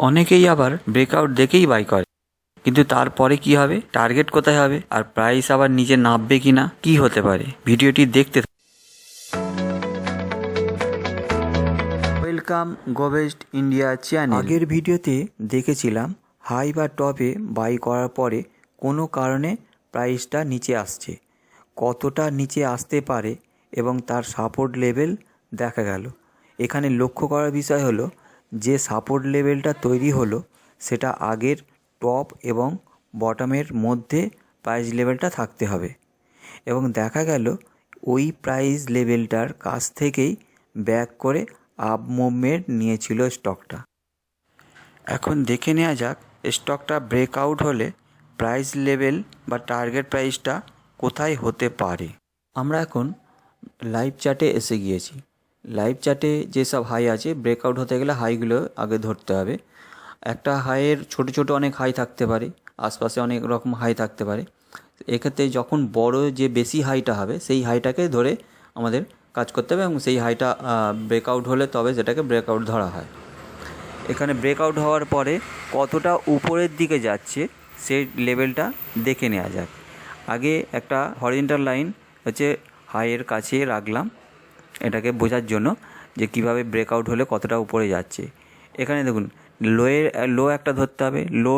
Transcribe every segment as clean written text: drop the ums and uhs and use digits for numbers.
অনেকেই আবার ব্রেকআউট দেখেই বাই করে, কিন্তু তারপরে কি হবে, টার্গেট কোথায় হবে, আর প্রাইস আবার নিচে নামবে কিনা, কি হতে পারে, ভিডিওটি দেখতে। Welcome Govest India channel. আগের ভিডিওতে দেখেছিলাম হাই বা টপে বাই করার পরে কোনো কারণে প্রাইসটা নিচে আসছে, কতটা নিচে আসতে পারে এবং তার সাপোর্ট লেভেল দেখা গেল। এখানে লক্ষ্য করার বিষয় হলো যে সাপোর্ট লেভেলটা তৈরি হলো সেটা আগের টপ এবং বটমের মধ্যে প্রাইস লেভেলটা থাকতে হবে, এবং দেখা গেল ওই প্রাইস লেভেলটার কাছ থেকেই ব্যাক করে আপ মুভমেন্ট নিয়েছিল স্টকটা। এখন দেখে নেওয়া যাক স্টকটা ব্রেকআউট হলে প্রাইস লেভেল বা টার্গেট প্রাইসটা কোথায় হতে পারে। আমরা এখন লাইভ চার্টে এসে গিয়েছি। লাইভ চার্টে যেসব হাই আছে, ব্রেকআউট হতে গেলে হাইগুলো আগে ধরতে হবে। একটা হাইয়ের ছোট ছোট অনেক হাই থাকতে পারে, আশপাশে অনেক রকম হাই থাকতে পারে। এক্ষেত্রে যখন বড় যে বেশি হাইটা হবে সেই হাইটাকে ধরে আমাদের কাজ করতে হবে, এবং সেই হাইটা ব্রেকআউট হলে তবে সেটাকে ব্রেকআউট ধরা হয়। এখানে ব্রেকআউট হওয়ার পরে কতটা উপরের দিকে যাচ্ছে সেই লেভেলটা দেখে নেওয়া যাক। আগে একটা হরিজন্টাল লাইন হচ্ছে হাইয়ের কাছে রাখলাম এটাকে বোঝার জন্য যে কিভাবে ব্রেকআউট হলে কতটা উপরে যাচ্ছে। এখানে দেখুন লো একটা ধরতে হবে। লো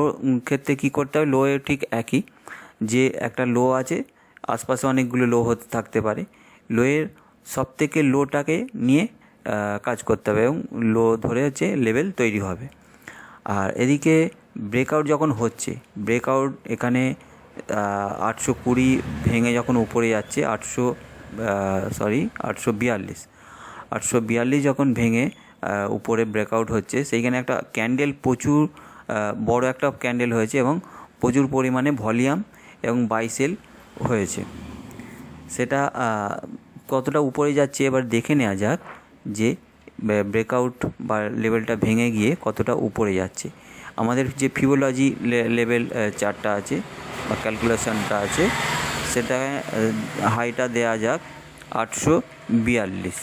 ক্ষেত্রে কী করতে হবে, লোয়ের ঠিক একই, যে একটা লো আছে, আশপাশে অনেকগুলো লো হতে থাকতে পারে। লোয়ের সবথেকে লোটাকে নিয়ে কাজ করতে হবে এবং লো ধরে হচ্ছে লেভেল তৈরি হবে। আর এদিকে ব্রেকআউট যখন হচ্ছে, ব্রেকআউট এখানে 820 ভেঙে যখন উপরে যাচ্ছে, 842 যখন ভেঙে উপরে ব্রেকআউট হচ্ছে, সেইখানে একটা ক্যান্ডেল, প্রচুর বড় একটা ক্যান্ডেল হয়েছে এবং প্রচুর পরিমাণে ভলিউম এবং বাই সেল হয়েছে। সেটা কতটা উপরে যাচ্ছে এবার দেখে নেওয়া যাক যে ব্রেকআউট বা লেভেলটা ভেঙে গিয়ে কতটা উপরে যাচ্ছে। আমাদের যে ফিবোলজি লেভেল চার্টটা আছে বা ক্যালকুলেশনটা আছে, সেটা হাইটা দেওয়া যাক 842,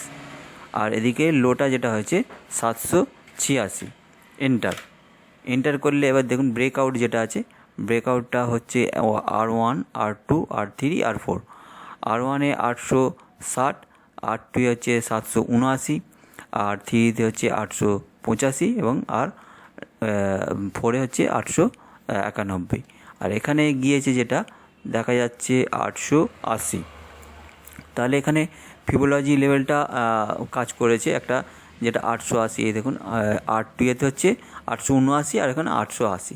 আর এদিকে লোটা যেটা হয়েছে 786। এন্টার করলে এবার দেখুন ব্রেকআউট যেটা আছে, ব্রেকআউটটা হচ্ছে R1, R2, R3, R4। R1-এ 860, R2 হচ্ছে 779, R3-তে হচ্ছে 885 এবং R4-এ হচ্ছে 891। আর এখানে গিয়েছে যেটা দেখা যাচ্ছে 880। তাহলে এখানে ফিবোলজি লেভেলটা কাজ করেছে একটা, যেটা 880। এই দেখুন R2-এতে হচ্ছে 879 আর এখানে 880।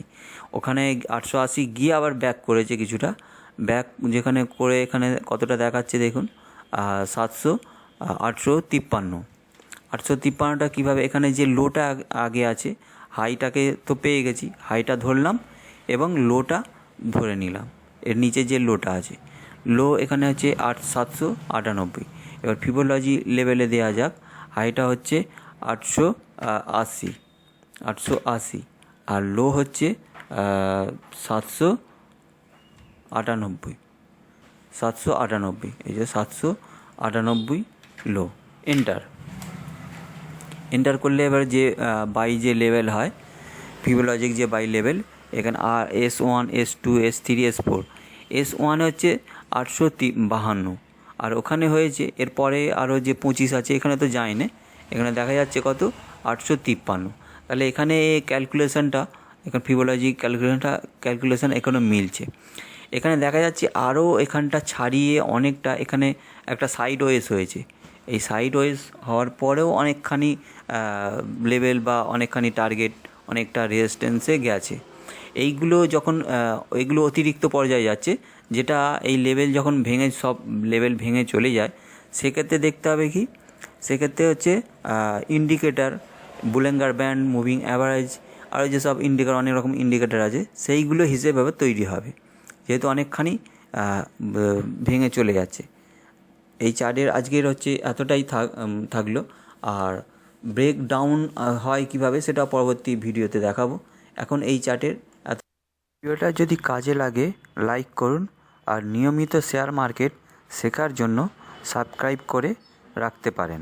ওখানে 880 গিয়ে আবার ব্যাক করেছে কিছুটা, ব্যাক যেখানে করে এখানে কতটা দেখাচ্ছে দেখুন 853টা কীভাবে, এখানে যে লোটা আগে আছে, হাইটাকে তো পেয়ে গেছি, হাইটা ধরলাম এবং লোটা ধরে নিলাম, এর নিচে যে লোটা আছে, লো এখানে হচ্ছে 798। এবার ফিবোলজি লেভেলে দেওয়া যাক, হাইটা হচ্ছে 880 আর লো হচ্ছে 798। এই যে 798 লো। এন্টার করলে এবার যে বাই যে লেভেল হয়, ফিবোলজিক যে বাই লেভেল, এখানে S1, S2, S3, S4। S1 হচ্ছে 852, আর ওখানে হয়েছে এরপরে আরও যে 25 আছে, এখানে তো যায় না, এখানে দেখা যাচ্ছে কত 853। তাহলে এখানে ক্যালকুলেশনটা, এখানে ফিবোলজি ক্যালকুলেশন এখনও মিলছে। এখানে দেখা যাচ্ছে আরও এখানটা ছাড়িয়ে অনেকটা, এখানে একটা সাইড ওয়েজ হয়েছে। এই সাইড ওয়েজ হওয়ার পরেও অনেকখানি লেভেল বা অনেকখানি টার্গেট, অনেকটা রেজিস্ট্যান্সে গেছে। এইগুলো যখন এইগুলো অতিরিক্ত পর্যায়ে যাচ্ছে, যেটা এই লেভেল যখন ভেঙে, সব লেভেল ভেঙে চলে যায়, সেক্ষেত্রে দেখতে হবে কি, সেক্ষেত্রে হচ্ছে ইন্ডিকেটার, বুলেঙ্গার ব্যান্ড, মুভিং অ্যাভারেজ, আরও যেসব ইন্ডিকেটার, অনেক রকম ইন্ডিকেটার আছে, সেইগুলো হিসেবে তৈরি হবে, যেহেতু অনেকখানি ভেঙে চলে যাচ্ছে। এই চার্টের আজকের হচ্ছে এতটাই থাকলো, আর ব্রেক ডাউন হয় কিভাবে সেটা পরবর্তী ভিডিওতে দেখাবো। এখন এই চার্টের ভিডিওটা যদি কাজে লাগে লাইক করুন, আর নিয়মিত শেয়ার মার্কেট শেখার জন্য সাবস্ক্রাইব করে রাখতে পারেন।